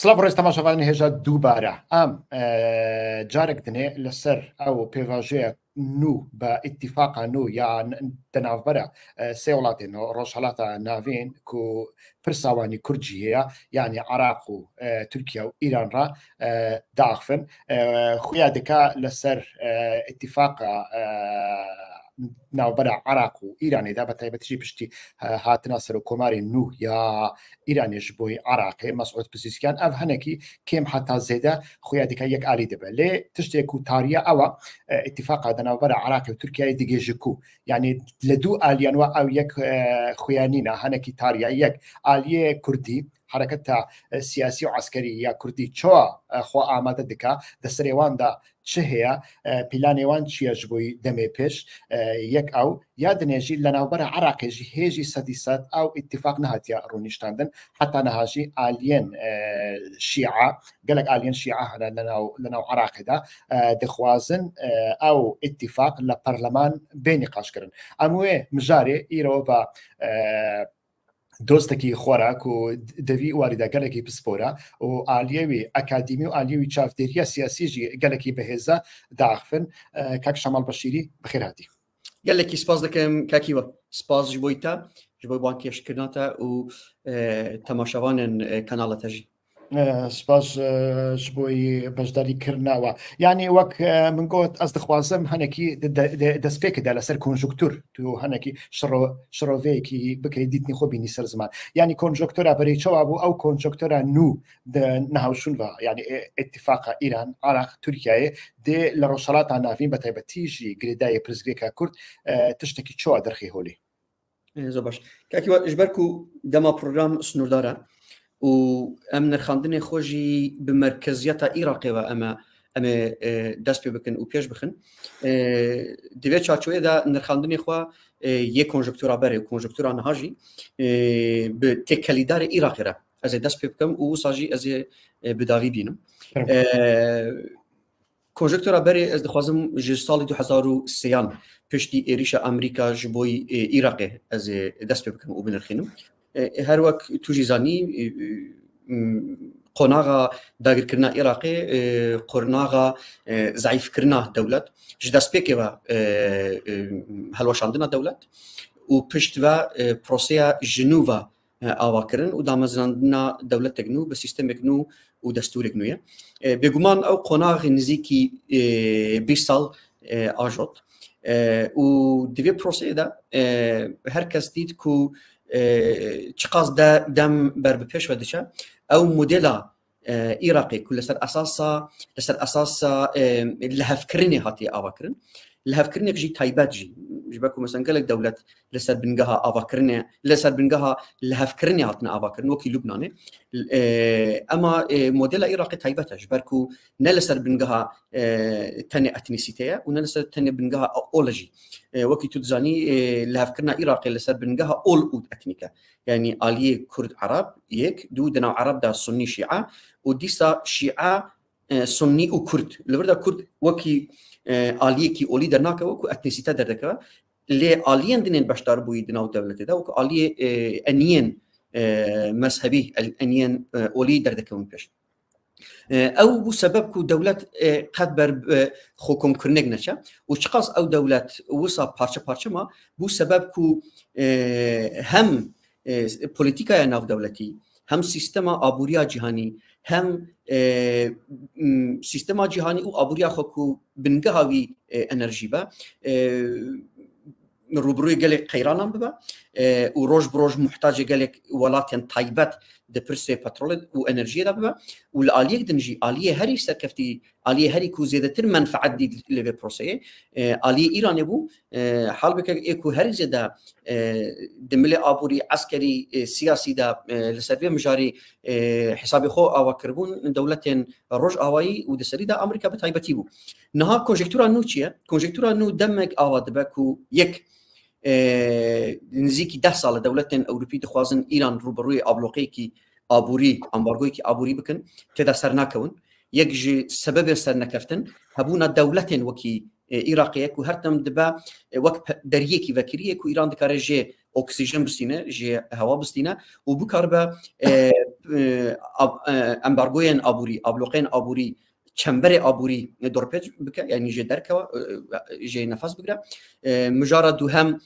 سلااو ڕێز تەماشەوان هێژە دووبارە ئەم جارێک دنێ لەسەر ئەو پێواژەیە نو بە ئیتیفاقا نو یان دەناوبەرە سێ وڵاتێن ڕۆژهەڵاتە ناوێن و پرساوانی کورجی هەیە یعنی عراق و تورکیا و ئیرانڕا داخفن خویا دەکا لەسەر ئیتیفاقا ناوبەرە عراق و ئیرانێدا بە تایبەتیژی پشتی هاتنە سەر و کۆماری نو یا ئیرانیش بۆی عراقی مەسعود پزیسکیان ئەف هەنێکی کێم حتا زێدە خویا دەکا یەک ئالی دەبێت لێ تشتێک و تاریە ئەوە ئیتیفاقا دەناوبەرە عراقی و تورکیای دیگێژکو یعنی لە دوو ئالیانوە ئەو یەک خویانینە هەنێکی تاریە یەک ئالیە کوردی حرەکەت سیاسی و عسکەری یا کوردی چۆ خۆ ئامادە دکا دەسەرێواندا چ هەیە پیلانێوان چیەش بووی دەمێ پێش یەک ئەو یا دنێژی لە ناوبەرە عراقێژی هێژی سەدیسەد ئەو ئیتیفاق نهاتیە ڕوونیشتاندن حتا نەهاژی ئالین شیعە گەلک ئالین شیعە هەنە لەناو عراقیدا دەخوازن ئەو ئیتیفاق لە پەرلەمان بینی قاشکردن ئەموێ مژارێ ئیرەوە بە دۆستێکی خۆراک و دەوی واریدا گەلێکی پسپۆرە و ئالیەوی ئەکادیمی و ئالیەوی چاودێریە سیاسیژی گەلێکی بەهێزە داخفن کاک شەماڵ بەشیری بەخێراتی گەلێکی سپاس دەکەم کاکیوە سپاس ji بۆی تا ji بۆی بانکێشکردناتە و تەماشەوانن کەناڵەتەژی سپاس بۆی بەشداریکردنەوە یعنی وەک من گوت ئەس دەخوازم هەنێکی دەستپێکدا لەسەر کۆنژکتور تو هەنێکی شڕۆڤەیەکی بکەیت دیتنی خۆ بینی سەر زمان ینی کۆنژکتۆرا بەرەیچەوە بوو ئەو کۆنژکتۆرا نو نەهاوشونوە ینی ئێتیفاقا ئیران عراق تورکیایە دێ لە ڕۆژهەڵاتە ناوین بە تایبەتیژی گرێدایە پرزگرێکا کورد تشتێکی چۆوە دەرخی هۆلی زۆر باش کاکیوە ژبەرک و دەما پرۆگرام سنووردارە و ئەم نرخاندنی خۆشی بمەرکزیەتە عێراقیەوە ئەمە دەست پێ بکەن و پێش بخن دەوێت چاچۆیەدا نرخاندنی خوا یەک کۆنژکتۆرا بەرێ و کۆنژکتۆرا نەهاژی بە تێکەلیداری عێراقیرە ئەز دەست پێ بکەم و ساژی ئەز بداوی بینم کۆنژکتۆرا بەرێ ئەس دەخوازم ژ ساڵی 2023 پشتی ئێریشە ئەمریکا ji بۆی عێراقێ ئەز دەست پێ بکەم و بنرخێنم هەر وەک توژی زانی قۆناغا داگیرکردنا عێراقی قۆناغا زعیفکردنا دەولەت ji destpêkê helweşandina dewlet û pişt ve proseya ji nû ve avakirin û damezrandina dewletek nû bi sîstemek nû û destûrek nû ye bêguman ew qonaxê nizîkî 20 sal ajot û di vê proseyê de her kes dît ku çiqas dem ber bi pêş ve diçe ew modela عێراقی ku لەسەر ئەساسا لەهەفکردنê hatiye avakirin لەهەفکردنێک jî taybet jî ji ber ku mesela gelek dewlet لەسەر بنگەها avakirinê لەسەر بنگەها لەهەفکردنê hatine avakirin wekî Lubnanê ema modela عێراقی taybet e ji ber ku ne لەسەر بنگەها tenê etnisîteye û ne لەسەر tenê bنگەها ola jî wekî tu dizanî lehevkirina عێراقê لەسەر بنگەها ol û etnîk e yani aliyê Kurd Arab yek dû di nav Arab da Sunnî Şî'a û dîsa Şî'a Sunnî û Kurd li vir de Kurd wekî aliyekî olî dernake wekû etnisîte derdikeve lê aliyên dinên beşdar bûyî di nav dewletê de wekû aliyê eniyên mezhebî eniyên olî derdikevin pêş ew bû sebeb ku dewlet qet ber xwekomkirinek neçe û çiqas ew dewlet wisa parça parça ma bû sebeb ku hem polîtîkaya navdewletî hem sîstema abûriya cîhanî hem sîstema cîhanî û abûriya xwe ku bingeha wî enerjî be rûbirûyê gelek qeyranan bibe û roj bi roj muhtacê gelek welatên taybet di pirsê petrolê û enerjiyê de bibe û li aliyek din jî aliyê herî serkeftî aliyê herî ku zêdetir menfaet dît li vê proseyê aliyê Îranê bû hal bike ê ku herî zêde di milê abûrî eskerî siyasî de li ser vê mijarî hesabê xwe avakiribûn dewletên roj awayî û di serî de Amerîka bi taybetî bû niha konjektûra nû çi ye konjektûra nû demek ava dibe ku yek نزیکی 10 سال دولتên Ewropî dixwazin İran rûberûyê abloqeyekî abûrî ambargoyekî abûrî bikin têda ser nakewin yek ji sebebê sernekeftin hebûna dewletên wekî Îraqê ku her dem dibe wek deriyekî vekiriyê ku İran dikare jê oksîjen bistîne jê hewa bistîne û bikaribe امبارگوین آبوری ابلوقین آبوری چنبر آبوری دورپج بکه یعنی جه درکوا جه نفس بگیره مجارا دو هم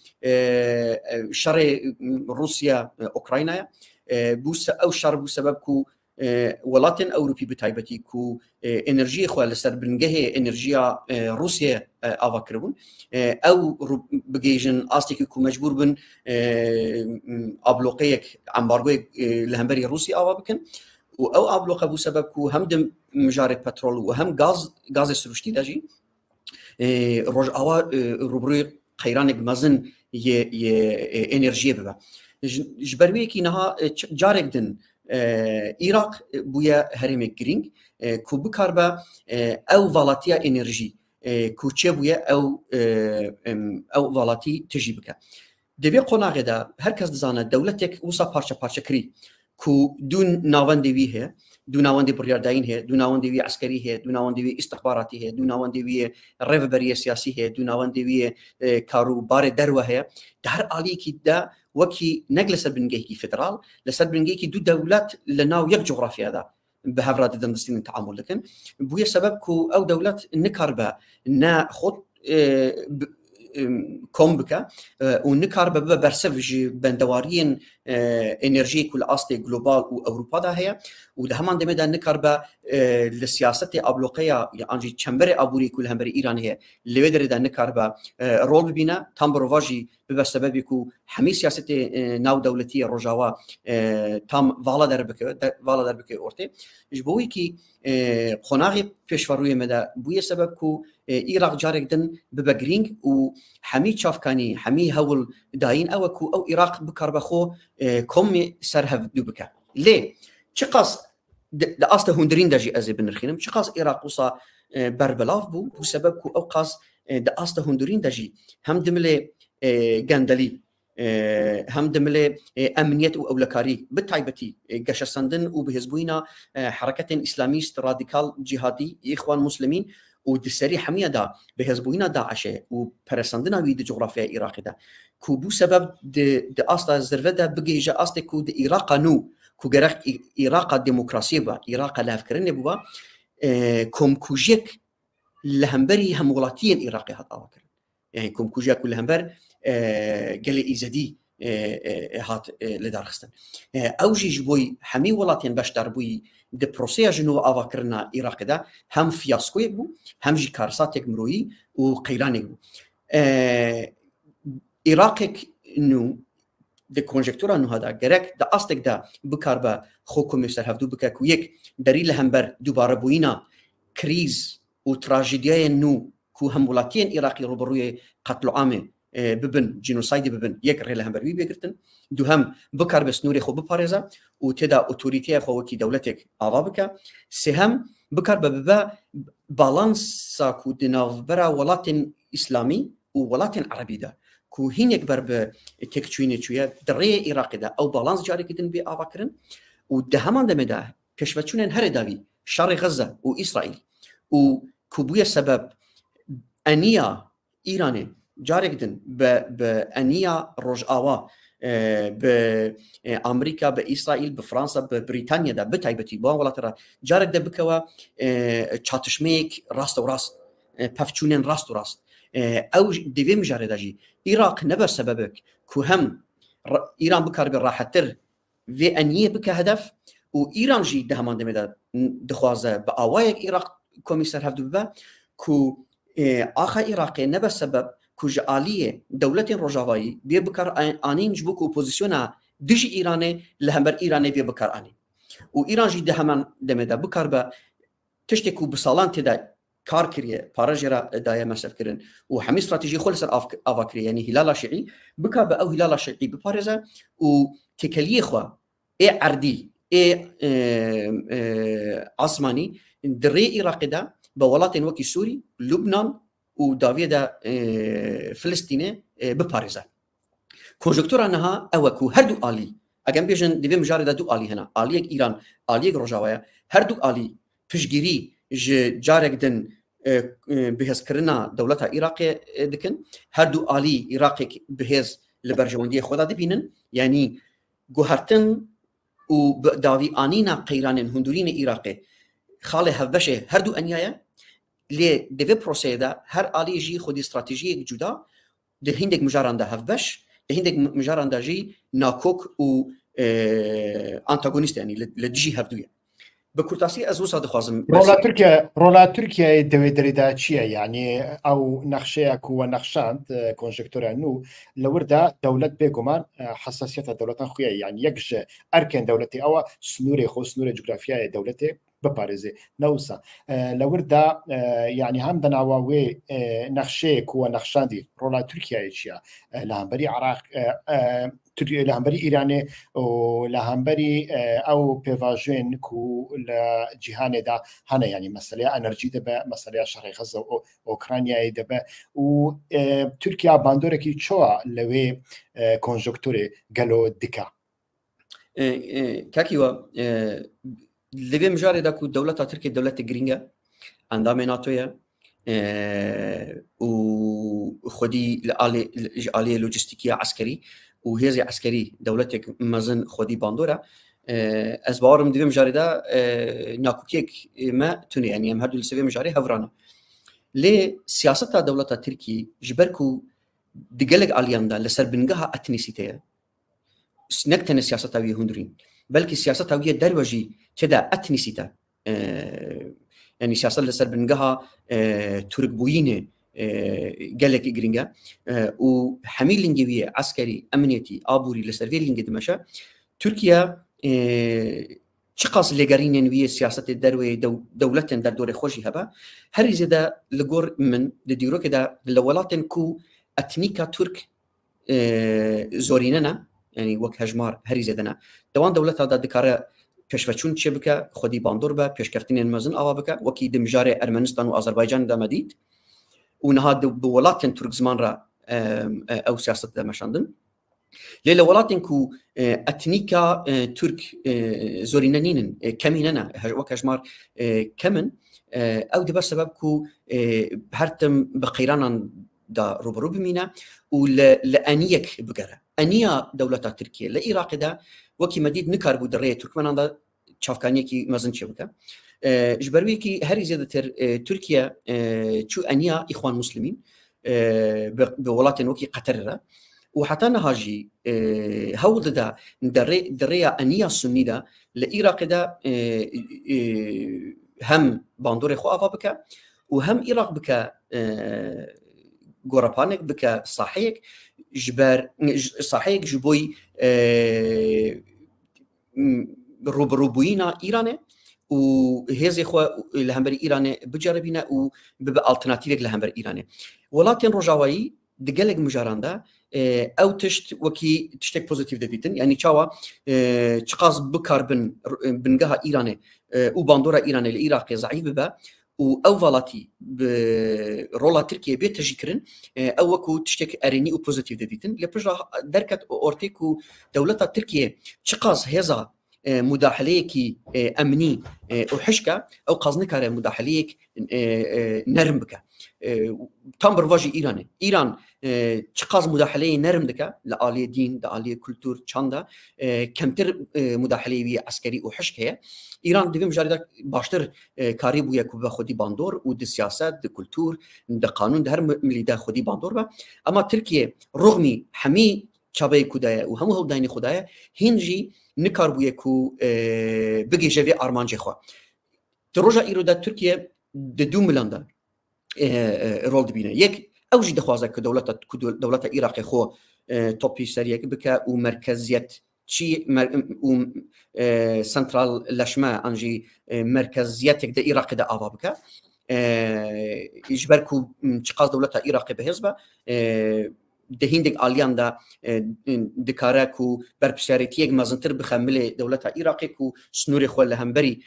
شر روسیا اوکراینایا بوس او شر بو سبب کو ولاتن اوروبی بتایبتی کو انرژی خو لسر برنگه انرژی روسیا آوا کربون او بگیجن آستی کو مجبور بن ابلوقیک امبارگوی لهمبری روسیا آوا بکن و او ابلوقه بو سبب کو هم دم مجاري بترول وهم غاز سروشتي داجي روج اوا روبري قيرانك مازن ي انرجي ببا جبروي كي نها جارك دن عراق بويا هرم جرينج كو بكاربا او فالاتيا انرجي كو تشبويا او فالاتي تجيبك دبي قناغ دا هركز دزانه دولتك وصا بارشا كري كو دون ناوندوي هي دو ناوندي برياردين هي دو ناوندي عسكري هي دو ناوندي استخباراتي هي دو ناوندي ريفبريه سياسي هي دو ناوندي كاروبار دروه هي دهر علي كي دا وكي نجلس بنجيكي فدرال لسد بنجيكي دو دولات لناو يك جغرافيا دا بهفرات دندستين التعامل لكن بويا سبب كو او دولات نكربا نا خط كومبكا ونكار ببا برسفج بندوارين انرجي كل اصلي جلوبال واوروبا دا هي وده همان دمدا نكار با للسياسه ابلوقيه يعني تشمبري ابوري كل همبري ايران هي اللي بدر دا نكار با رول بينا تامبروفاجي ببا سببكو حمي سياسه ناو دولتيه رجاوا تام فالا دربك اورتي جبوي كي قناغي بيشفروي مدى بويا سببكو عراق جارك دن ببجرينج وحمي شافكاني حمي هول داين اوكو او عراق بكربخو كومي سرهف دوبكا ليه شقاص دا اصله هندرين داجي ازي بنرخينم شقاص عراق وصا بربلاف بو بسببكو او قاص دا اصله هندرين داجي هم دملي غاندلي هم دملي امنيت او اولكاري بالتايبتي قشسندن وبهزبوينا حركه اسلاميست راديكال جهادي اخوان مسلمين ودسري حميه دا بهزبوينا داعش وبرسندنا ويد جغرافيا العراق دا كوبو سبب د اصلا زرفدا بقيجا اصلا كو د العراق نو كو غرق العراق ديمقراطيه با العراق لا فكرني بوا كوم كوجيك لهمبري هم غلطين العراقي هات يعني كوم كوجيك كل همبر قال ايزدي هات لدارخستان اوجي جبوي حمي ولاتين باش دربوي د بروسيا جنو افاكرنا العراق دا هم فياسكو بو هم جي كارساتك مروي وقيرانك بو العراق نو د كونجكتورا نو هذا غرك دا اصلك دا بكاربا خوكم يسرهفدو بكاكو يك دليل همبر دوباره بوينا كريز وتراجيديا نو كو هم ولاتين العراقي روبروي قتل عامه ببن جينوسايد ببن يك ريل همبر بي بيغرتن دو هم بكار بس نوري خو بباريزا وتدا اوتوريتي خو كي دولتك افابكا سهم بكار ببا بالانس ساكو دناف برا ولاتن اسلامي وولاتن عربي دا كو هين يكبر بتكتشويني شويه دري عراقي دا او بالانس جاري كدن بي افاكرن ودهمان دمدا كشفتشونن هر داوي شر غزه واسرائيل وكوبويا سبب انيا ايراني جاركدن بأنيا روجاوا بأمريكا بإسرائيل بفرنسا ببريطانيا دا بتايبتي بوان ولا ترى جارك دا بكوا تشاتشميك راست وراست بفچونن راست وراست او ديفي مجاري داجي العراق نبر سببك كو هم ايران بكار بالراحتر في انيه بك هدف وايران جي دهمان دمدا دخوازه باوايك العراق كوميسار هفدو ببا كو اخا عراقي نبر سبب كوج آلية دولة رجاوي بيبكر آنين جبوك وبوزيسيونا دجي إيراني لهمبر إيراني بيبكر آني وإيران جي دهمان دمدا بكر با تشتكو بصالان تدا كار كريه باراجرا دايا مسف كرن وحمي استراتيجي خلص افاكري يعني هلال شيعي بكر با او هلال شيعي بباريزا وتكليه خوا اي عردي اي عثماني دري عراق دا بولاتن وكي سوري لبنان ودافيدا فلسطيني بباريزا كونجكتورا انها اوكو هردو الي اجن بيجن ديفي مجارده دو الي هنا الي ايران الي روجاويا هردو الي فشجيري جارك دن بهز كرنا دولتها عراقي دكن هردو الي عراقي بهز لبرجونديه خدا دبينن يعني جوهرتن و داوی آنینا قیران هندورین عراقی خاله هفبشه هر دو انیایه لی دوی پروسه ده هر آلی جی خودی استراتژی جدا ده هندک مجاران ده هفبش ده هندک مجاران ده جی ناکوک و انتاگونیست یعنی لدیجی هفدویه بكورتاسي ازوس هذا خازم رولا تركيا دوي دريدا تشيا يعني او نقشيا كو نقشانت كونجكتورا نو لوردا دولة بيغومان حساسية دولة خويا يعني يكش اركان دولتي او سنوري خو سنوري جغرافيا دولتي بباريزي نوسا لوردا يعني هم دناواوي نقشي كو نقشاندي رولا تركيا تشيا لهمبري عراق لهمبري إيراني و لهمبري أو بيفاجين كو لجهان دا هنا يعني مسألة أنرجي دبا مسألة شرق غزة أوكرانيا دبا و تركيا باندوركي شوا لوي كونجكتوري قالوا ديكا كاكيوا لوي مجاري داكو دولة تركيا دولة جرينجا عندها ناتويا و خدي لآلية لوجستيكية عسكري وهذه عسكري دولتك مازن خودي باندورا اسبارم دوی مجارده ناکوکیک ما تونی یعنی هم هر دو سوی مجاری هفرانا لی سیاست دولت ترکی جبرکو دگلگ آلیاندا لسر بنگاه اتنیسیته نکتن سیاست اوی هندرین بلکه سیاست اوی دروجی تدا اتنیسیته يعني سياسة لسر بنجها ترك بوينة جالك إجرينجا وحميل لينجوية عسكري أمنيتي أبوري لسر في لينج دمشق تركيا شقاص لجارين ينوي سياسة الدروي دولة در دور خوشي هبا هر زدا لجور من لديرو كده لولات كو أتنيكا ترك زوريننا يعني وك هجمار هر زدنا دوان دولة هذا دكارة پیشوچون چه بکه خودی باندور به پیشکفتین مزن آوا بکه وکی دمجار ارمنستان و آذربایجان دامدید و نهاد بولات ترکزمان را او سیاست دمشاندن لیلا ولات کو اتنیکا ترک زورینانین کمیننا وک هجمار کمن او ده سبب کو هرتم بقیرانان دا روبرو بمينا ولانيك بقره انيا دولة تركيا لعراق دا وكي مديد نكار بود الرئي تركمان دا شافكانية كي مازن شبكة جبروي كي هري زيادة تركيا شو انيا اخوان مسلمين بولات وكي قطر وحتى نهاجي هول دا دريا انيا السني دا لعراق دا هم باندور خو افا بكا وهم عراق بكا غورابانك بك صحيك جبر صحيك جبوي روبروبوينا ايران وهذه خو الهمبري ايران بجربينا وببقى الترناتيف لهمبر ايران ولكن رجاوي دقلق مجاراندا او تشت وكي تشتك بوزيتيف ديتن يعني تشاوا تشقاص بكاربن بنجها ايران وباندورا ايران العراق ضعيف ببا او فالاتي برولا تركيا بيت تجيكرن او وكو تشتكي اريني وبوزيتيف ديتن لبرجا دركت اورتيكو دوله تركيا تشقاز هذا مداخليك امني وحشكه او قازنكاره مداخليك نرم بك تامبر واجي ايران تشقاز مداخله نرم دكا لآلية دين لآلية كولتور چاندا كمتر مداخله عسكري وحشكه ایران دوی مجارده باشتر کاری بویا که به خودی باندور و د سیاست د کلتور د قانون د هر ملی د خودی باندور با اما ترکیه رغمی همی چابه کودای و همو هوداینی خدای هنجی نکار بویا که بگی جوی آرمانجی خوا دروجا ایرو د ترکیه د 2 میلیون دا رول دبینه یک اوجی دخوازه که دولت عراق خو توپی سریع بکه و مرکزیت چی سنترال لشما انجي مركزيتك دا عراق دا آوا بكا يجبركو تشقاز دولتا عراق بهزبا دهيندك آليان دا دكاراكو بربسياريتيك مازنتر بخمل دولتا عراق كو سنوري خوال لهمبري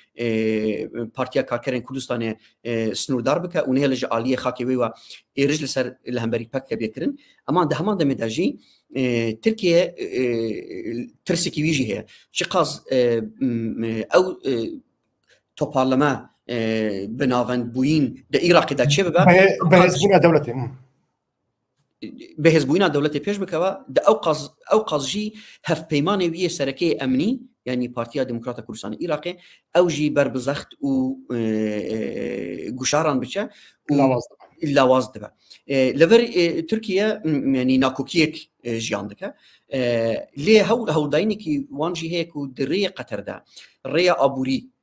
بارتيا كاركرين كردستان سنور دار بكا ونهي لجا آلية خاكي ويوا رجل سر لهمبري باكا بيكرن اما ده همان دا مداجي تركيا ترسكي ويجي هي شقاز او تو بارلمان بناوند بوين دا عراق دا چه ببا بهزبونا دولتي بهزبونا دولتي پیش بکوا دا اوقاز جی هف پیمانه وی سرکی امنی يعني بارتيا ديمقراطا كردستان عراقي او جي بربزخت و گوشاران بچه لاواز دبا لفر تركيا يعني ناكوكيك جيان دكا ليه هو داينكي وانجي هيك ودريه قطر دا ريا ابوري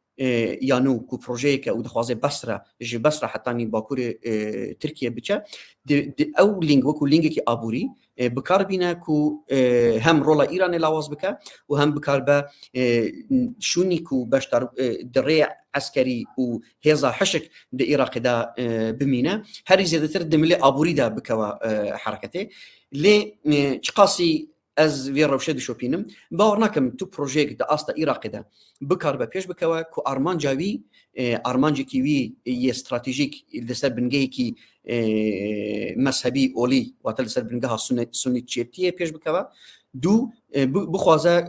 يانو كو بروجيك او دخوازي بصره جي بصره حتى ني باكور تركيا بچا او لينك وكو لينك ابوري بكاربينا كو هم رولا ايران لاواز بكا وهم بكاربا شوني كو باشتر دري عسكري وهيزا حشك د عراق دا بمينا هري زيادتر دملي ابوري دا بكوا حركته لي تشقاسي از في روشد شوبينم باورناكم تو بروجيك دا استا عراق دا بكاربا بيش بكوا كو ارمان جاوي ارمان جيكيوي ي استراتيجيك لسر بنجيكي مذهبي اولي واتلسر بنجها سنه تشيتيه بيش بكوا دو بخوازه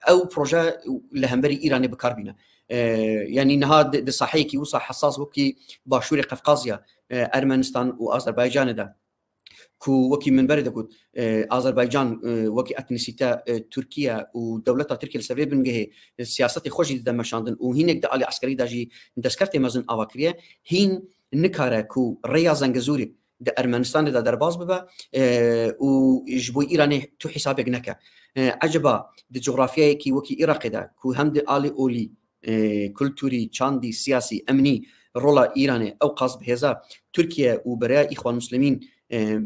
او بروجا لهمبري ايراني بكاربينا يعني نهاد صحيح وصح حساس وكي باشوري قفقازيا ارمنستان واذربيجان دا كو وكي من برد كود اذربيجان وكي اتنسيتا تركيا ودولتها تركيا السبب بنجه سياسه خوشي د مشاندن وهينك د علي عسكري داجي دسكرتي مازن اواكريه هين نكاره كو ريا زنگزوري د ارمنستان د درباز ببا وجبوي ايراني تو حسابك نكا عجبا د جغرافيا كي وكي عراق دا كو هم د علي اولي كولتوري تشاندي سياسي امني رولا ايراني او قصب هذا تركيا وبراء اخوان المسلمين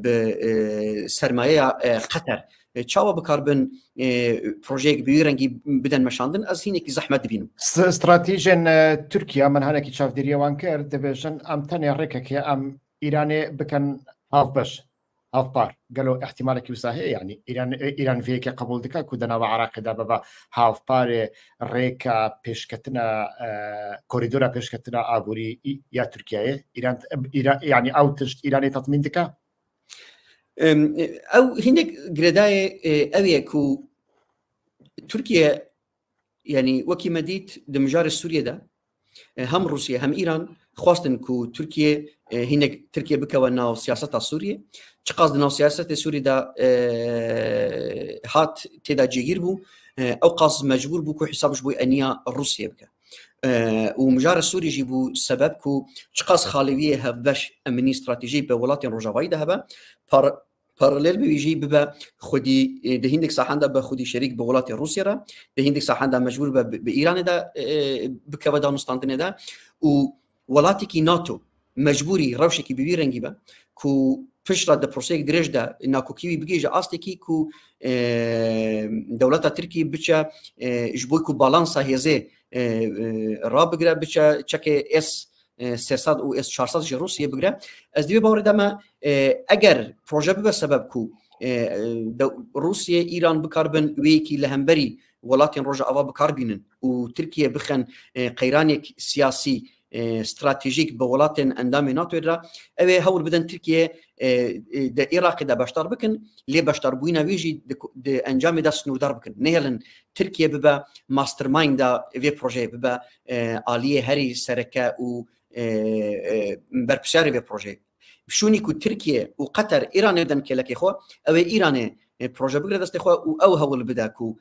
بسرمایه قطر چاوا بکاربن پروژه بیرنگی بدن مشاندن از هینکی زحمت بینم استراتیژن ترکیا من هنکی چاف دیریوان کرد دبیشن ام تنی رکه که ام ایرانی بکن هاف بش هاف بار قالوا احتمال كيوساه يعني ايران فيك قبول دكا كودنا وعراق دا بابا هاف بار ريكا بيشكتنا كوريدورا بيشكتنا ابوري يا تركيا ايران يعني اوتش ايراني تطمين دكا او هناك جرداي اوي كو تركيا يعني وكي مديت دمجار السوريا دا هم روسيا هم ايران خواستن كو تركيا هناك تركيا بكونا سياستها سوريا تقاصدنا سياسه سوريا دا هات تدا جير بو او قاص مجبور بو كو حساب جبو انيا روسيا بك ومجار السوري جيبو سبب كو تقاص خالويه هبش امني استراتيجي بولات روجاواي دهبا باراليل بيجي ببا خدي دهيندك صحاندا بخدي شريك بولات روسيا را دهيندك صحاندا مجبور بايران دا بكودا مستانتن دا وولاتي ناتو مجبوري روشكي بيرنجي با كو فشرة د بروسيك دريج دا ناكو كيوي بيجي استيكي كو دولتا تركي بچا جبويكو بالانسا هيزي رابغرا بچا چكي اس 300 و اس 400 جي روسيا بغرا از دي باور دما اگر بروجه بسبب كو روسيا ايران بكاربن ويكي لهمبري ولاتين روجا افا بكاربينن وتركيا بخن قيرانيك سياسي استراتيجيك بولاتن اندام ناتو را اوي هول بدن تركيا د عراق دا باشتار بكن لي باشتار بوينا ويجي د انجام دا سنودار بكن نهلن تركيا ببا ماستر مايند دا في بروجي ببا اليه هري سركه و بربشاري في بروجي شوني كو تركيا وقطر ايران بدن كلكي خو او ايران بروجي بغرا دست خو او هول بدا كو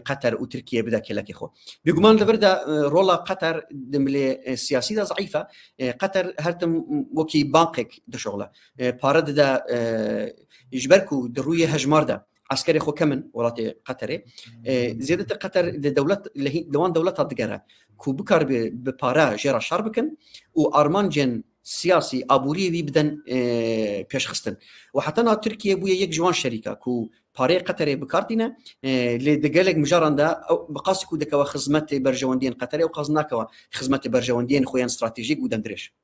قطر وتركيا بدا كلكي خو بيغمان لبردا رولا قطر دملي سياسي دا ضعيفه قطر هرتم وكي بانكك دشغله بارد دا يجبركو درويه هجمار دا عسكري خو كمن ولاتي قطري زياده قطر دولت اللي هي دوان دولتها دغرا كو بكار ببارا جرا شربكن وارمان جن سياسي ابوري بي بدن بيشخصتن وحتى نا تركيا بويا يك جوان شركه كو باري قطري بكارتينا اللي دقالك مجرندا بقاسكو دكوا خدمات برجواندين قطري وقازناكوا خدمات برجواندين خويا استراتيجيك ودندريش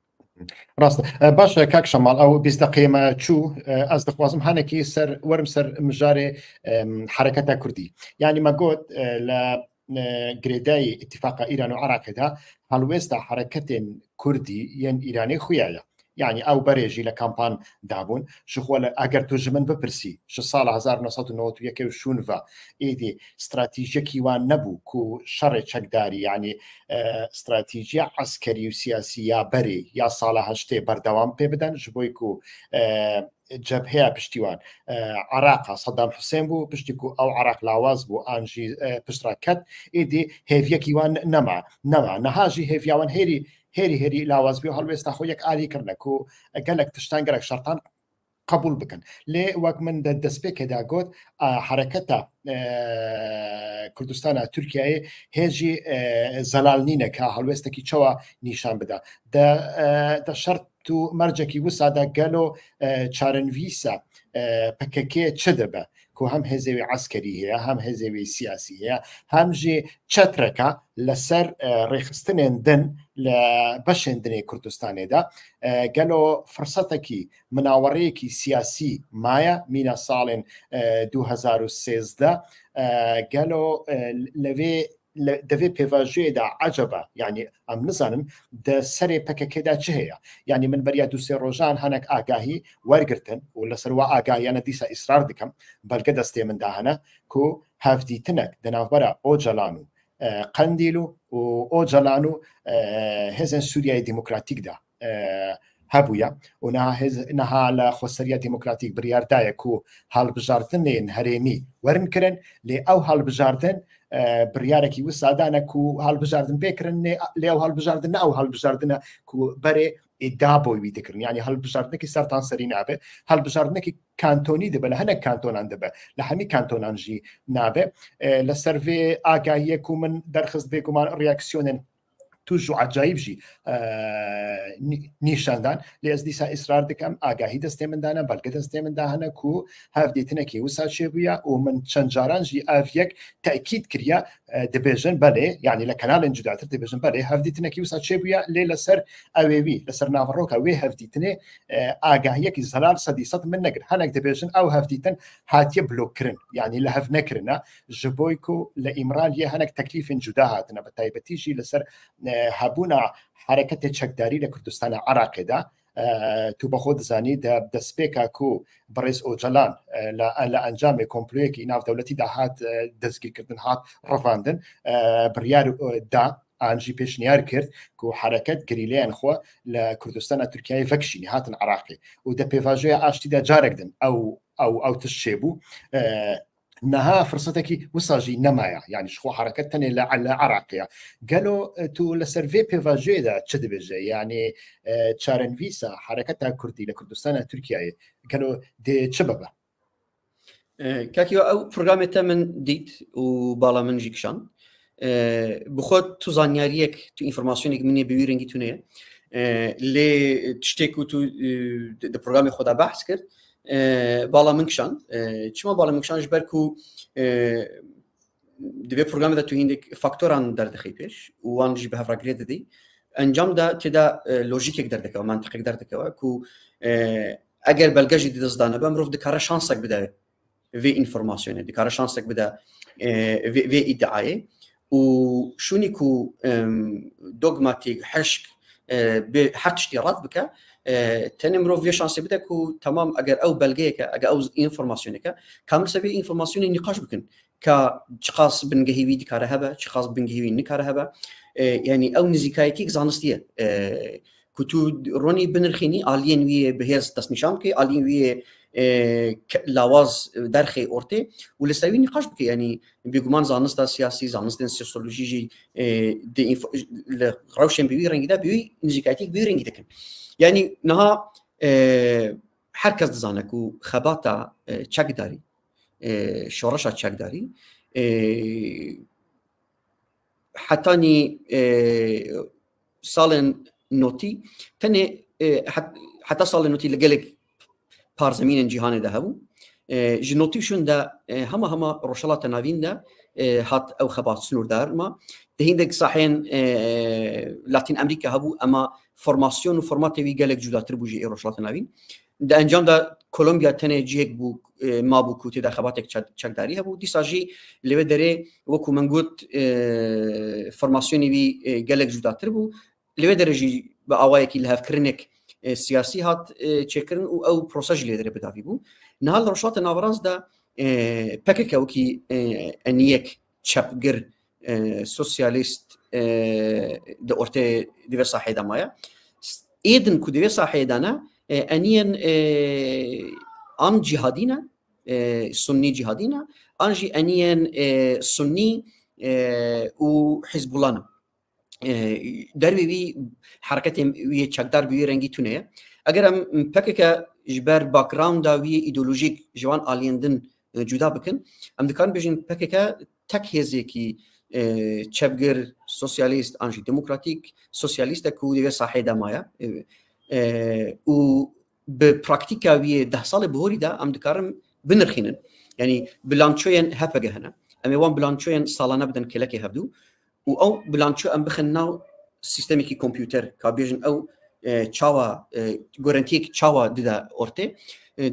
راست باش كاك شمال او بيستقيم تشو از دخوازم هنكي سر ورم سر مجاري حركة كردي يعني ما قلت لا جريداي اتفاق ايران وعراق ده هلويستا حركة كردي ين ايراني خويايا يعني او بريجي لكامبان دابون شو ولا اگر تو جمن ببرسي شو صال 1991 وشونفا ايدي استراتيجيكي وان نبو كو شر تشكداري يعني استراتيجيه عسكري وسياسيه بري يا صالح هشتي بردوام ببدن جبويكو جبهه پشتیوان عراق صدام حسین بو پشتیکو او عراق لاواز بو انجی پشتراکت ایدی هیویکیوان نما نهاجی هیویوان هێری لاوازبی و هەڵوێستا خۆ یەک ئالی کردنە و گەلک تشتان گەلک شەرتان قبول بکەن لێ وەک من دەستپێکێدا گوت حرەکەتە کوردستانە تورکیایە هێژی زەلالنینەکە هەڵوێستێکی چەوە نیشان بدا دە شەرت و مەرجێکی وسادا گەلۆ چارەنویسە پەکەکێ چ دەبە کو هم هێزەوی عسکەری هەیە هم هێزەوی سیاسی هەیە هەمژێ چەترەکە لەسەر ڕێخستنێن دن لە بەشێن دنێ کوردستانێدا گەلۆ فرسەتێکی مناوەڕەیەکی سیاسی مایە مینە ساڵێن 2013 گەلۆ لەوێ دەوێ پێواژێدا عەجەبە یعنی ئەم نزانم دە سەرێ پەکەکێدا چ هەیە یعنی من بەریا دوسێ ڕۆژان هەنێک ئاگاهی وەرگرتن و لەسەروا ئاگاهیانە دیسە ئیسرار دکەم بەلگە دەستێ مندا هەنە کو هەفدیتنەک دەناوبەرە ئۆجەلان و قەندیل و ئۆجەلان و هێزن سووریای دیموکراتیکدا هەبووە و نەها لە خۆسەریە دیموکراتیک بریاردایە و هەڵبژاردنێن هەرێمی وەرنکردن لێ ئەو هەڵبژاردن بریارێکی وسادانە و هەڵبژاردن پێکردن لێ ئەو هەڵبژاردنە ئەو هەڵبژاردنە بەرێ ئیدا بۆی دەکردن ینی هەڵبژاردنێکی سەرتان سەری نابێ هەڵبژاردنێکی کانتۆنی دەبێت لە هەنێک کانتۆنان دەبێت لە هەمی کانتۆنانژی نابێ لە سەرێ ئاگاهیەک و من دەرخست بێگومان ڕیاکسیۆنن توش و عجایبژی نیشاندان لێ ئەس دیسا ئیسرار دەکەم ئاگاهی دەستێ مندانە بەڵگە دەستێ مندا هەنە و هەفدێتنەکی وسا چێ بووە و من چەند جارانژی ئاڤیەک تاکید کردە دەبێژن بەلێ یعنی لە کەناڵێن جوداتر دەبێژن بەلێ هەفدێتنەکی وسا چێ بووە لێ لەسەر ئەوێوی لەسەر ناوەڕۆکە وێ هەفدیتنێ ئاگاهیەکی زەلال سەدیسەد من نەگرت هەنێک دەبێژن ئەو هەفدیتن هاتیە بلۆکردن یعنی لە هەف نەکردنە ji بۆی و لە ئیمران یە هەنێک تەکلیفن جودا هاتنە بە تایبەتیژی لەسەر هەبوونا حرەکەتێ چەکداری لە کوردستانە عراقێدا تو بەخۆ دەزانی دەستپێکا و بەڕێز ئۆجەلان لە ئەنجامی کۆمپلۆیەکی ناودەوڵەتی داهات دەستگیرکردن هات ڕەڤاندن بڕیار دا ئانجی پێشنیار کرد و حرەکەت گریلیان خۆ لە کوردستانە تورکیای ڤەکشینی هاتن عراقی و دە پێڤاژۆیە ئاشتیدا جارێکدن ئەو تش چێبوو نەها فرسەتێکی وساژی نەمایە یعنی خۆ حرەکەت تەنێ لە عراقیە گەلۆ تو لەسەر vê پێڤاژێدا چ دەبێژە یعنی چارەنویسە حرەکەتا کوردی لە کوردستانە تورکیایە گەلۆ دێ چ ببە کاکیوە ئەو پرۆگرامێتە من دیت و باڵا منژی کشان بخۆت تو زانیاریەک تو ئینفۆرماسیۆنێک منێ بەوی ڕەنگی تونەیە لێ تشتێک و تو دە پرۆگرامی خۆدا بەحث کرد باڵا من کشان چما باڵا من کشانش بەرک و دەبێت پرۆگرامێدا تو هیندێک فاکتۆران دەردەخی پێش وانژی بە هەڤراگرێ دەدەی ئەنجامدا تێدا لۆژیکێک دەردەکەوە مانتقێک دەردەکەوە و ئەگەر بەلگەژی دەستدانە بە مرۆڤ دەکارە شانسێک بدەوێت vê ئینفۆرماسیۆنێ دەکارە شانسێک بدە vê ئیدعایە و شوونی و دۆگماتیک حشک هەر تشتی ڕات بکە تەنێ مرۆڤ vê شانسێ بدە و تەمام ئەگەر ئەو بەلگەیەکە ئەگە ئەو ئینفۆرماسیۆنەکە کامل سەبێ ئینفۆرماسیۆنی نیقاش بکەن کە چقاس بنگەهیوی دیکارە هەبە چقاس بنگەهیوی نکارە هەبە یعنی ئەو نزیکایەکی زانستیە تو ڕۆنی بنرخینی ئالیێن ویە بەهێز دەستنیشان بکەی ئالیێن ویە لاواز دەرخی ئۆرتێ و لەسەوی نیقاش بکە ینی بێگومان زانستە سیاسی زانستێن سۆسیۆلۆژیژی لە ڕەوشێن بوی ڕەنگیدا بوی نزیکایەتێک بوی ڕەنگی دەکەن یعنی نەها هەر کەس دەزانێت و خەباتە چەکداری شۆڕەشە چەکداری حتانی ساڵێن نۆتی تەنێ حتا ساڵێن نۆتی لەگەلێک پارزەمینن جیهانێدا هەبوو ji notîşûnde hema roşelata navîn de hat ew xebat snûrdarma di hîndek sahên Latîn Emerîka hebû ema formasyon û formatê wî gelek cudatir bû jî ê roşelata navîn di encam da Kolombiya tenê cihek bû mabû ku têda xebatek çekdarî hebû dîsa jî li vê derê wekû min got formasyonê wî gelek cudatir bû li vê derê jî bi awayekî li hevkirinek سیاسی هات چێکردن و ئەو پرۆسەژ لێ دەرێ بداوی بوو نهال ڕۆژهاتە ناوەڕاستدا پەکێکەوەکی ئەنیەک چەپگر سۆسیالیست دە ئۆرتێ دوێ ساحێدا مایە ئێدن کو دوێ ساحێدانە انيا ان جهادينا سني جهادينا انجي انيا سني وحزب الله دربي بي حركتي وي تشكدار بي رنگي تونه اگر ام پکک جبر باک گراوند وی ایدئولوژیک جوان آلیندن جدا بکن ام دکان بجن پکک تک هزکی چپگر سوسیالیست انجی دموکراتیک سوسیالیست کو دیگه صحیح دمایا و به پراکتیکا وی 10 سال بهوری دا ام دکارم بنرخینن یعنی بلانچوین هپگه هنا ام وان بلانچوین سالانه بدن کلکی هفدو و او بلانچو ام بخناو سیستمی کی کامپیوتر کابیجن او چاوا گارانتیک چاوا دیدا اورته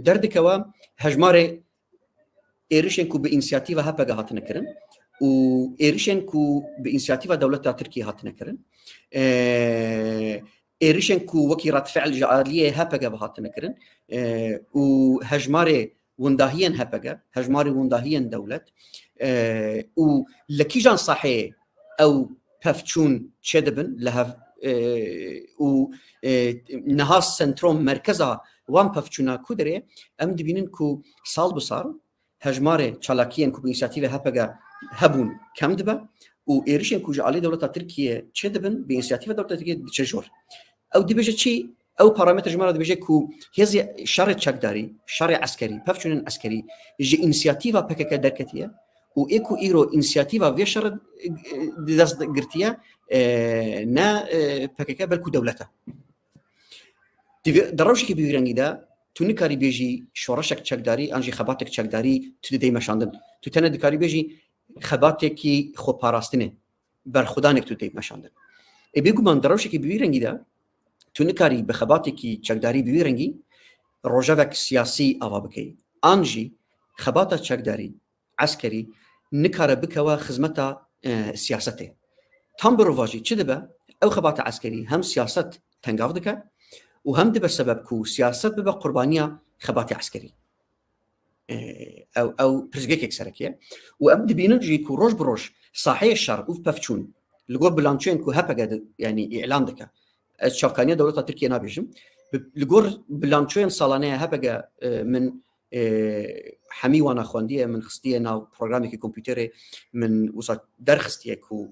دردکوا هجماره ایریشن کو به اینسیاتیوا هپگه هات نکرن و ایریشن کو به اینسیاتیوا دولت ترکیه هات نکرن ایریشن کو وکی رد فعل جعالیه هپگه هات نکرن و هجماره ونداهين هبقة هجماري ونداهين دولت و لكيجان صحيح او بفتشون شدبن لها و نهاس سنتروم مركزها وان بفتشونا كودري ام دبينن كو سال بصار هجماري چالاكيين كو بإنسياتيف هبقة هبون كم دبا و ايريشن كو جعالي دولة تركيا شدبن بإنسياتيف دولة تركيا تشجور او دي بيجي شي او بارامتر جماعه بيجي كو هذه شرع تشكداري شرع عسكري بفشون عسكري جي انيشياتيفا بكك دركتيه و ايكو ايرو انيشياتيفا في شرع داس غرتيه نا بكك بالكو دولته دروش كي بيرانغي دا تونيكاري بيجي شورشك تشكداري انجي خباتك تشكداري تدي مشاندن تو تنه دكاري بيجي خباتك كي خو باراستنه بر خدانك تدي مشاندن اي بيغو من دروش كي بيرانغي دا تونكاري بخباتي كي تشكداري بيرنجي روجافك سياسي اوابكي انجي خباتا تشكداري عسكري نكار بكوا خدمتا سياسته تام بروفاجي تشدبا او خباتا عسكري هم سياسه تنغافدكا وهم دبا سبب كو سياسه ببا قربانيه خباتي عسكري او برزقيك اكسركيه وابد بينجي كو روج بروج صحيح الشر وف بفتشون لغو بلانشين كو هبا يعني اعلان دكا الشافكانيه دوله تركيا نابجم لغور بلانشوين سالانه هبقى من حمي وانا خوانديه من خستيه ناو برنامج كمبيوتري من وصل درخستيه كو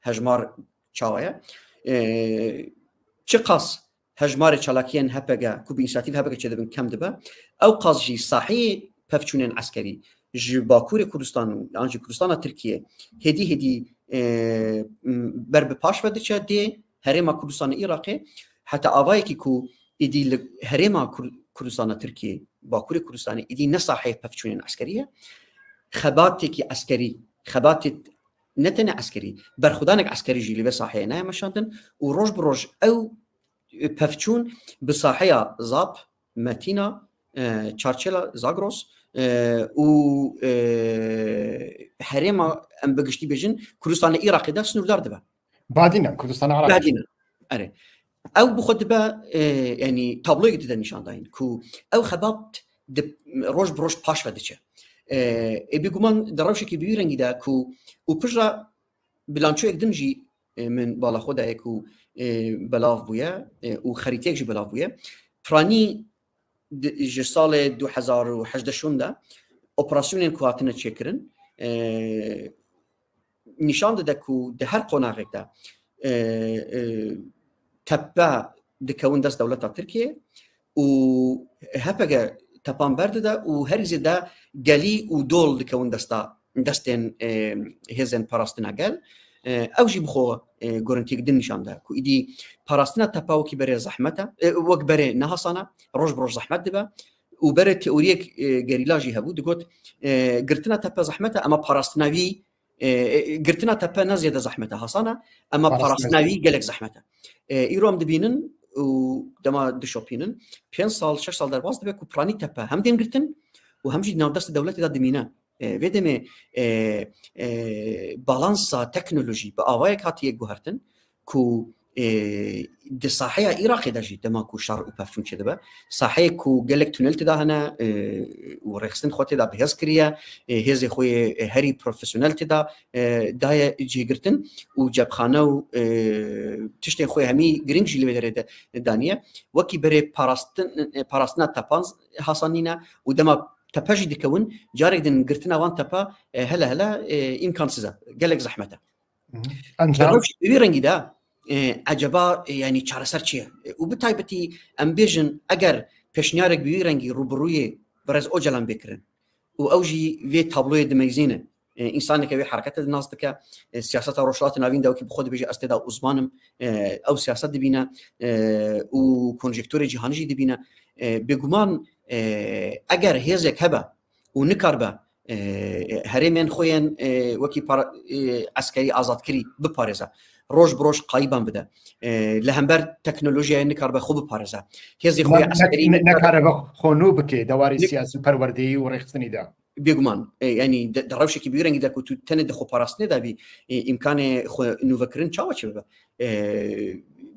هجمار چاويا چقاس هجمار چالاكيان هبقى كو بينساتيف هبقى چدبن كم دبا او قاس جي صحيح بفچونن عسكري جي باكور كردستان انجي كردستان تركيا هدي برب باش ودچ دي هرما كردستان العراقي حتى اوايكي كو ايدي هرما كردستان تركيا باكور كردستان ايدي نصاحي بفچونن عسكريه خباتك عسكري خبات نتن عسكري برخدانك عسكري جي لي صحيح انا مشانتن وروج بروج او بفچون بصحيا زاب ماتينا تشارشيلا زاغروس و هرما ام بغشتي بجن كردستان العراقي دا سنوردار دبا بعدين كردستان العراقي بعدين اري او بخد با يعني تابلو جديد نشان داين كو او خبات روج بروج باش ودچه بيگومان دروش كي بيرنگي دا كو و بجرا بلانچو اكدنجي من بالا خدا كو بلاف بويا و خريطيك جي بلاف بويا فراني جي سال 2018 دا اوبراسيون كو هاتنا تشكرن نشان دا كو ده هر قناغك دا تبع دكون داس دولة تركيا و هبقى تبان برد دا و هرزي دا جالي و دول دكون داستا داستن هزن باراستنا قال او جي بخو غورنتيك دن نشان دا كو ايدي باراستنا تباو كي بري زحمته وك بري نهصنا روج بروج زحمت دبا و بري تيوريك غريلاجي هبو دغوت غرتنا تبا زحمته اما باراستناوي قرتنا تبا زيادة زحمتها حصانة أما باراستناوي قالك زحمتها إيروام دبينن ودما دشوبينن 5 سال 6 سال درباز دبي كو براني تبا هم دين قرتن وهم جي ناودست الدولة دا دمينا فيدمي بالانسا تكنولوجي بآوايك هاتي جوهرتن كو دي صحيح عراقي داجي دماكو شر وبافشون كذا صحيح كو قالك تونل تدا هنا ورخصن خوتي دا بهزكريا هزي خوي هري بروفيشنال تدا دايا جيغرتن وجاب خانه تشتي خوي همي جرينج اللي بدري دانيا وكي بري باراستنا تابانز حصانينا ودما تباجي دكون جارك دن قرتنا وان تبا هلا امكان سزا قالك زحمته انجا بيرنجي دا عجبا يعني چارەسەر چییە و بتایبەتی ئەم بێژن ئەگەر پێشنیارێک بویرەنگی ڕوبڕوویە بەڕێز ئۆجەلان بێکردن و ئەوژی وێ تابلۆیە دمەیزینە ئینسانێکە وێ حرکەتە ناز دەکە سیاسەتە ڕۆژهەڵاتی ناوین داوکی بخۆ دەبێژێ ئەستێدا ئوزمانم ئەو سیاسەت دەبینە و کۆنژێکتۆری جیهانیژی دەبینە بێگومان ئەگەر هێزێک هەبە و نکار بە هەرێمێن خۆیان وەکی عسکەری ئازادکردی بپارێزە روش بروش قايبان بدا لهمبر تكنولوژيا نكار بخو بپارزه هزي خويا عسكري نكار بخونو بكي دواري سياسي پروردي وريختني دا بيغمان يعني دروش كبير انك دكو تند خو باراستني دا بي امكان خو نوفكرن چاوچ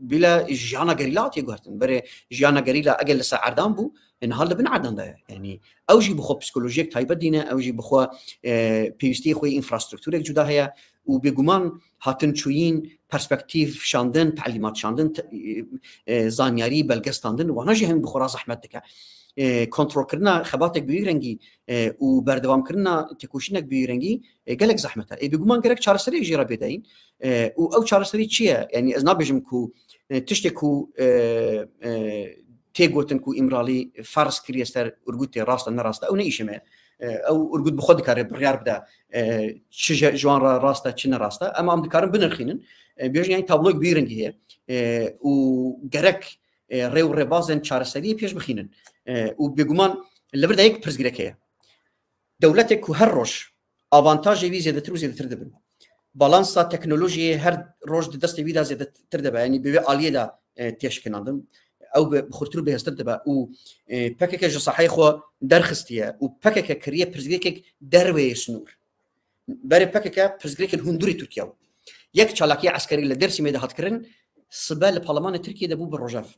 بلا جانا غريلات يغرتن بري جانا غريلا اجل ساعدان بو ان هذا بنعدن دا يعني اوجي بخو بسيكولوجيك تايب دينا اوجي بخو بيستي خو انفراستراكتور جدا هي وبيغمان هاتن چوين پرسپکتیف شاندن تعلیمات شاندن زانیاری بلگستاندن و نجی هم بخورا زحمت دکه کنترل کردن خباتک بیرنگی و بردوام کردن تکوشینک بیرنگی گلک زحمته بگومان گرک چارەسەری جیرا بدین و او چارەسەری چیه يعني از نابجم کو تشتی کو تيغوتن كو امرالي فارس كريستر ارغوتي راستا نراستا او نيشمه او ارغوت بخود كار بريار بدا شجا جوان راستا تشنا راستا اما ام دكارن بنرخينن بيج يعني تابلو كبيرنجي هي و غرك ريو ريبازن چارسري بيش بخينن و بيغمان لبردا يك برزغريكيه دولتك هروش افانتاج وي زياده تروز زياده تردبن بالانسا تكنولوجي هر روج دست ويدا زياده تردبه يعني بي عاليه دا تشكناندن او بخورتلو به استدبا او پکک صحیح خو درخستیه او پکک کریه پرزگریک دروی سنور برای پکک پرزگریک هندوری ترکیه یک چالاکی عسکری لدرسی میده هات کرن سبال پارلمان ترکیه ده بو بروجاف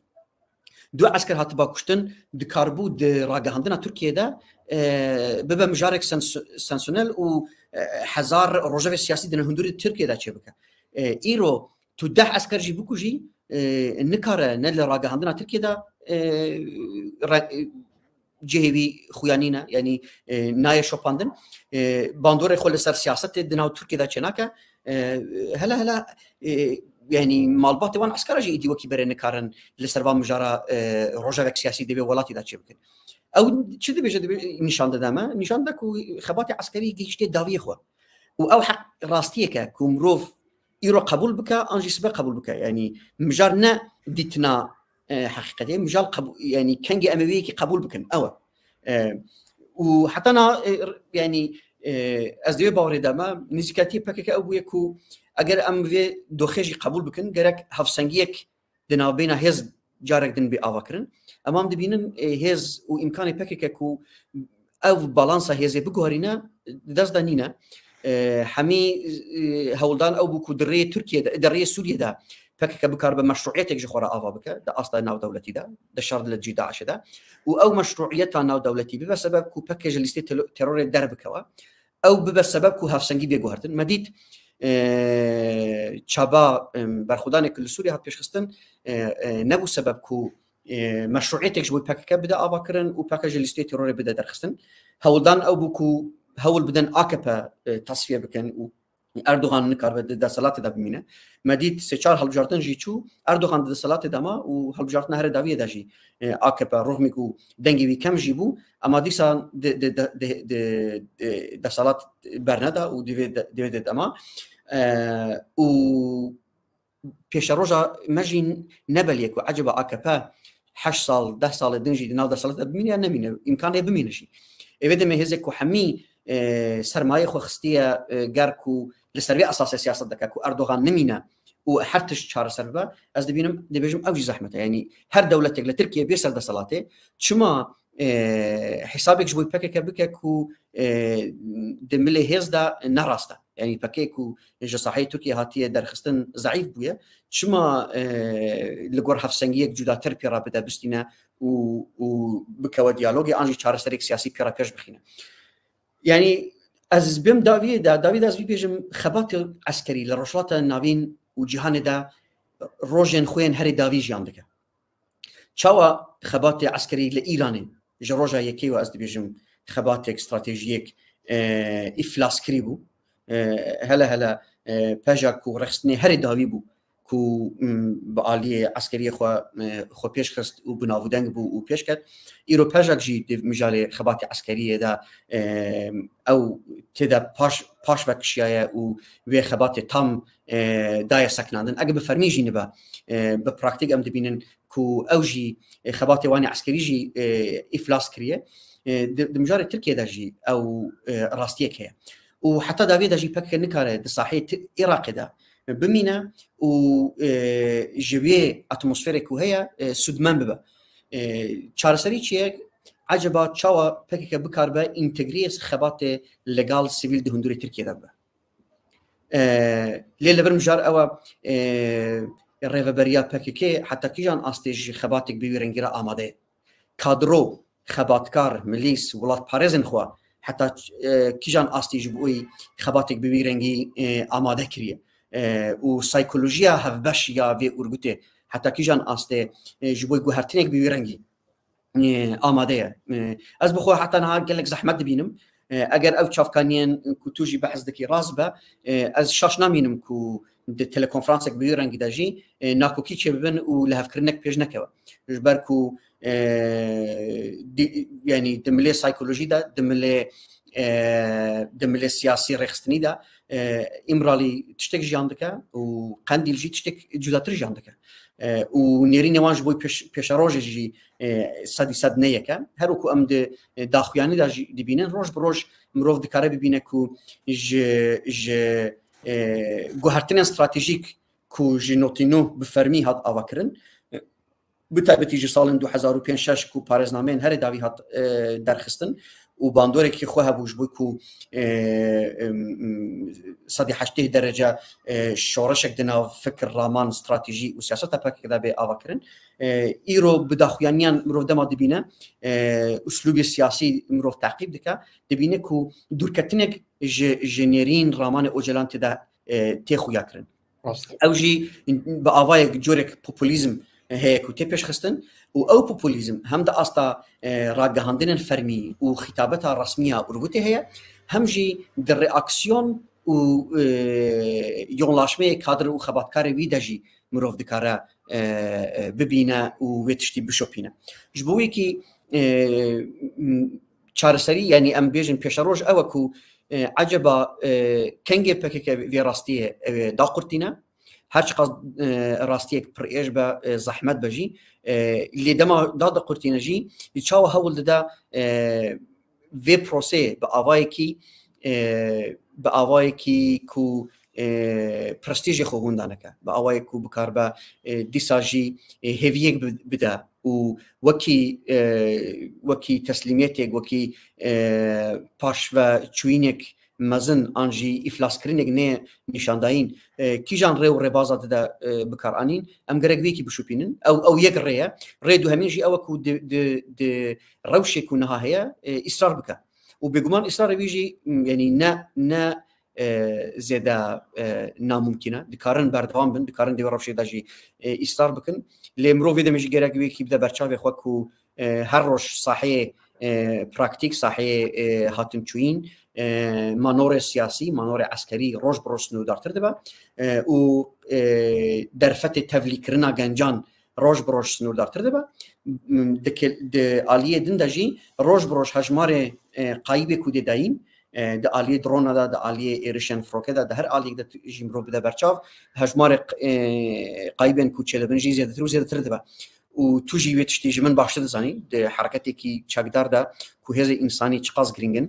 دو عسكر هات باكشتن دكاربو دراغاندنا تركيا ده ببا مجارك سانسونيل و حزار روجاف السياسي دنا هندوري تركيا ده تشبكه ايرو تدح عسكر جيبوكو جي نكار نل راغاندنا تركيا ده جهوي خويانينا يعني نايا شوباندن باندور خول سر سياسه دنا تركيا ده چناكه هلا يعني مالبات وان عسكر جي دي وكي برن كارن لسربان مجارا روجاك سياسي دبي ولاتي دا تشبكن او تشدي بيجي نشان دما نشان دك خباتي عسكري جيشتي داوي خو او حق راستيك كومروف يرو قبول بك انجي سبق قبول بك يعني مجارنا ديتنا حقيقه مجال قبول يعني كانجي امويكي قبول بكن او وحتى انا يعني ازدوي باوري دما نزكاتي بكك او يكو اگر ام في دوخيجي قبول بكن غيرك هفسنگيك دنا بينا هز جارك دن بي اوكرن امام دبينن هز وامكاني بكك كو او بالانسا هز بغورينا داز دانينا حمي هولدان او بو دريه تركيا دريه سوريا دا بكك بكار بمشروعيتك جخورا افا بك دا اصلا ناو دولتي دا الشر للجي داعش دا او مشروعيتها ناو دولتي بسبب كو باكج ليستي تيرور دربكوا او بسبب كو هفسنگي بيغورتن مديت چابا برخودان کل سوریه هات پیش خستن نبو سبب کو مشروعیتک جوی پاکک بده آوا کرن و پاکج لیستی ترور بده درخستن هولدان او بو هول بدن آکپا تصفیه بکن و اردوغان نکار بده در صلات دا بمینه مدید سه چهار هلبجارتن جیچو اردوغان در صلات دما و هلبجارتن هر داویه داجی آکپا رغم کو دنگی وی کم جیبو اما دیسان در صلات برندا و دیوید دما و پیش روزا مجین نبلیک و عجب آکپا 8 سال 10 سال دنجی ناو در صلات بمینه نمینه امکانه بمینه شی ایده مهزک و حمی سرمایه خو خستيه غاركو لسربي اساس سياسه دكاكو اردوغان نمينا وحرتش شهر سربا از دبينم دبيجم اوجي زحمته يعني هر دوله تقل تركيا بيسر د صلاته شما حسابك جوي باكك بككو دملي هزدا نراستا يعني باكيكو جا صحيح تركيا هاتيه درخستن ضعيف بويا شما لغور حفصنگيك جداتر بيرا بدا بستينا و بكوا ديالوجي انجي چار سريك سياسي بيرا بيش بخينا يعني از بهم داويد از بيجم خبات عسكري لرشلات ناوين وجهان دا روجن خوين هري داوي جاندك چاوا خبات عسكري لايران جروجا يكي واز بيجم خبات استراتيجيك افلاس كريبو هلا باجاك ورخصني هري داوي بو كو بعالية عسكرية خو بيش خست وبنافودنگ بو وبيش كت إيرو باجاك جي مجال خبات عسكرية دا أو تدا باش وكشيايا ووي خبات تام دايا سكناندن أجا بفرميجي نبا ببراكتيك أم دبينن كو أوجي خبات واني عسكري جي إفلاس كريه دمجال تركيا دا جي أو راستيك هي وحتى دافيد جي بك نكاره صحيح عراق دا بمينا و جويه اتموسفيريك وهي سودمان ببا چارسري چيك عجبا چاوا بك بكاربا انتجريس خبات ليغال سيفيل دي هندوري تركيا دا ليله برمجار او الريفبريا بك حتى كيجان استيج خباتك بيرنجرا اماده كادرو خباتكار مليس ولات باريزن خوا حتى كيجان استيج بوي خباتك بيرنجي اماده كريه و سايكولوژیا هفبش یا وی ارگوته حتی کیجان آسته جبوی گوهرتینک بیرنگی آماده از بخو حتی نه گلک زحمت بینم اگر او چافکانین کو توجی بحث دکی راز با از شاش نامینم کو د تلکونفرانسک بیرنگی داجی ناکو کی چه ببن و له فکرنک پیش نکوا جبر کو يعني دملي سايكولوجي دا دملي سياسي رخصتني دا امرالي تشتك جاندك وقنديل جي تشتك جداتر جاندك ونيري نوانج بوي بيشاروج جي سادي سادنيكا هروكو ام داخوياني دا دي بينن روج بروج مروف دكاره ببينه كو ج گوهرتن استراتيجيك كو جنوتينو بفرمي هاد اواكرن بتابتي جي سالن 2005 كو باريزنامين هر داوي هات درخستن و باندوري كي خوها بوش بوكو صدي 8 درجه شورشك دنا فكر رامان استراتيجي وسياسه باك كذا بي اواكرن ايرو بداخيانيان مروف دما دبينا اسلوب سياسي مروف تعقيب دكا دبينا كو دوركتنك جنيرين رامان اوجلان تدا تيخو ياكرن او جي باواي جورك بوبوليزم هيك وتبيش خستن او بوبوليزم هم دا استا راغهاندن فرمي وخطابتها الرسميه ورغوتي هي هم جي در رياكسيون و يونلاشمه كادر و خباتكار ويداجي مروف دكاره ببينا ويتشتي بشوبينا جبوي كي چارسري يعني ام بيجن بيشروج اوكو عجبا كنجي بكك فيراستيه دا قرتينا هرچ قصد راستيك بر ايش با زحمت بجي اللي دما داد قرتينجي يتشاو هول دا في بروسي باوايكي كو برستيج خو هوندانك باوايكو بكاربا ديساجي هيفيك بدا وكي تسليميتك وكي باش و چوينك مزن انجي افلاس كرينك نه نشانداين كيجان ريو ريبازات دا بكارانين ام غريغويكي بشوبينن او يك ريا ريدو همينجي اوكو د روشي كونها هي اصرار بك وبيغمان اصرار بيجي يعني نا زياده ناممكنه دكارن بردوام بن دكارن دي روشي داجي اصرار بكن لمرو فيدا ميجي غريغويكي بدا برچاوي خوكو هر روش صحيح براكتيك صحيح هاتم چوين مانور سياسي مانور عسكري روج بروسنو دارتر دبا و درفت تفليكرنا گنجان روج بروسنو دارتر دبا د آليه دندجي روج بروش هجمار قايبه كود داين د آليه درون د آليه ايرشن فروكدا د هر آليه د جيمرو بدا برچاف هجمار قايبن كوچل بنجي زياده دبا و توجي ويتشتي من باشد زاني د حركتي كي چاقدار دا كو هز انساني چقاز گرينگن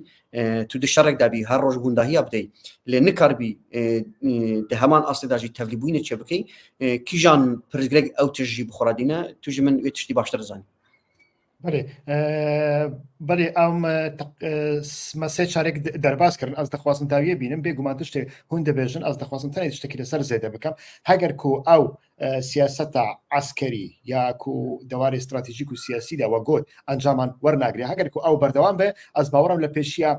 تو د شرک دبي هر روز بونداهي ابدي لن كاربي د همان اصل داجي تفليبوين چبكي كيجان برزگرگ او تجي بخورادينا توجي من ويتشتي باشتر زاني بەێ ئەم مەسێ چارێک دەرباسکردن ئەس دەخوازن داویە بینم بێگومان شتێ هون دەبێژن ئەس دەخوازن تەنێت شتێکی لەسەر زێدە بکەم هەگەر کو ئەو سیاسەتە عسکەری یاکو دەواری استراتیژیک و سیاسیدا وە گۆت ئەنجامان وەرناگرێ هەگەر کو ئەو بەردەوام بێ ئەس باوەڕم لە پێشیە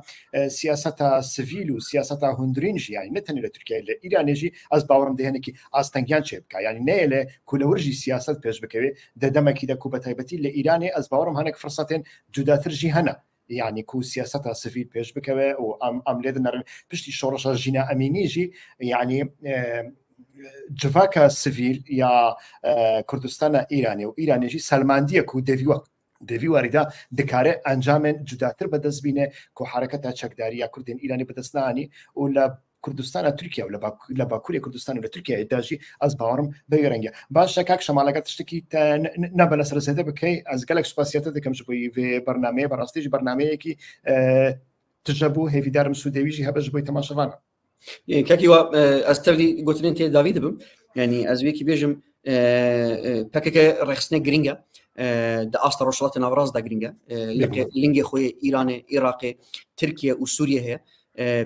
سیاسەتە سڤیل و سیاسەتە هوندرین ژیانی نەتەنی لە تورکیا لە ئیرانێژی ئەس باوەڕم دەهێنێکی ئاستەنگیان چێ بکە ینی نەیە لێ کولەورژی سیاست پێش بکەوێ دەدەمەکی دەکو بە تایبەتی لە ئیرانی ئەس باوەڕم هەنێک فرسەتێن جوداترژی هەنە یعنی کو سیاسەتە سڤیل پێش بکەوێ و ئەم لێ دەنەرن پشتی شۆڕەشە ژینە ئەمینیژی یعنی جڤاکە سڤیل یا کوردستانە ئیرانی و ئیرانێژی سەلماندیە و دەوی واریدا دکارێ ئەنجامێن جوداتر بەدەستبینێ کۆ حرەکەتە چەکداری یا کوردین ئیرانی بەدەستنانی و لە کوردستانە تورکیا و لە باکووری کوردستان و لە تورکیا داژی ئەس باوەڕم بەوێ ڕەنگە باشە کاک شەماڵەکە تشتێکی نەبە لە سەرزێدە بکەی ئەس گەلێک سوپاسیەتە دەکەم ji بۆی vê بەرنامەیە بەڕاستیژی بەرنمەیەکی تژە بوو هێویدارم سوودەویژی هەبەش بۆی تەماشەوانە کاکی وا ئەس تەولی گوتنین تێ داوی دەبم ینی ئەس وێکی بێژم پەکەکە ڕێخستنە گرنگە دا ئاستە ڕۆژهەڵاتی ناوەڕاستدا گرنگە لنگی خۆی ئیرانێ عێراقێ تورکیا و سووریە هەیە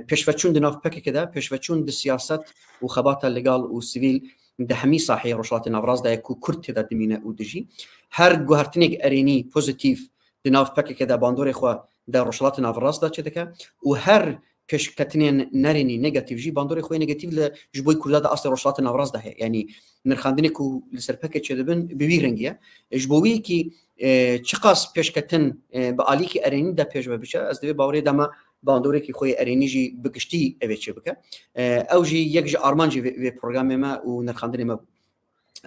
پێشڤەچوون دناو پەکێکدا پێشڤەچوون د سیاست و خەباتە لەگاڵ و سیڤیل دە هەمی ساحەیە ڕۆژهەڵاتی ناوەڕاستدایە و کورد تێدا دمینە و دژی هەر گوهارتنێک ئەرێنی پۆزیتیڤ دناو پەکێکدا باندۆرێ خوا دا ڕۆژهەڵاتی ناوەڕاستدا چێ دەکە و هەر پێشکەتنێن نەرێنی نێگاتیڤژی باندۆری خۆی نێگاتیڤ لە ji بۆی کورددا ئاستی ڕۆژهەڵاتی ناوەڕاستدا هەیە ینی نرخاندنێک و لەسەر پەکێک چێ دەبن بوی ڕەنگیە ji بۆ ویەکی چ قاس پێشکەتن بە ئالیکی ئەرێنیدا پێشبە بچە ئەس دەبێت باوەڕێ دەما باندۆرێکی خۆی ئەرێنیژی بگشتی ئەوێ چێ بکە ئەوژی یەکژ ئارمانجی وێ پرۆگرامێمە و نرخاندنێمە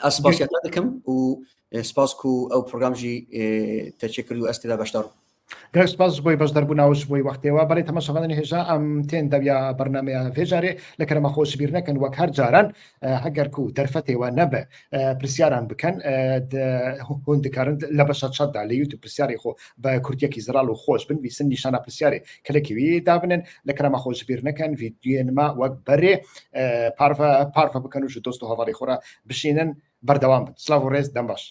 ئەس سپاسیەتا دەکەم و سپاس و ئەو پرۆگرامژی تەچێکرد و ئەستێدا بەشدار گەر سپاس بۆی بەشداربووناوەش بۆی وەختێەوە بەڵێ تەماشاوانانی هێژا ئەم تێن دەبیا بەرنمەیە فێژارێ لە کەرەمە خۆش بیر نەکەن وەک هەر جاران هەگەر و دەرفەتێوە نەبە پرسیاران بکەن هون دکارن لە بەشە چەتدا لە یوتیوب پرسیاری خۆ بە کورتێکی زرال و خۆش بن ویسن نیشانە پرسیارێ کلێکیوی دابنن لە کەرەمە خۆش بیر نەکەن ڤیدیۆنما وەک بەرێ پارفە بکەن و دۆست و هەواڵی خۆرا بشینن بەردەوام بن سلااو و ڕێز دەم باش